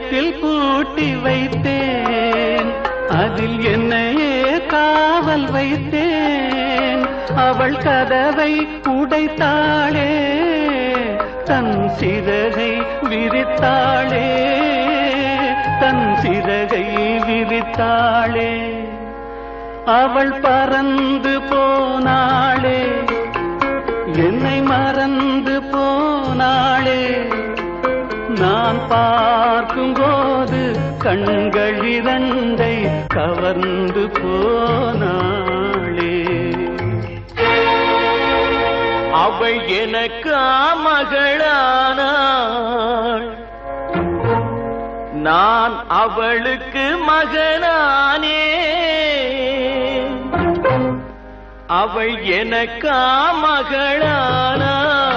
இதயத்தில் பூட்டி வைத்தேன், அதில் என்னையே காவல் வைத்தேன். அவள் கதவை உடைத்தாளே, தன் சிறகை விரித்தாளே, தன் சிறகை விரித்தாளே. அவள் பறந்து போனாளே, என்னை மறந்து போனாளே. நான் பார்க்கும்போது கண்கள் இரண்டை கவர்ந்து போனாளே. அவள் எனக்கு மகளானாள், நான் அவளுக்கு மகனானே. அவள் எனக்கு மகளானாள்,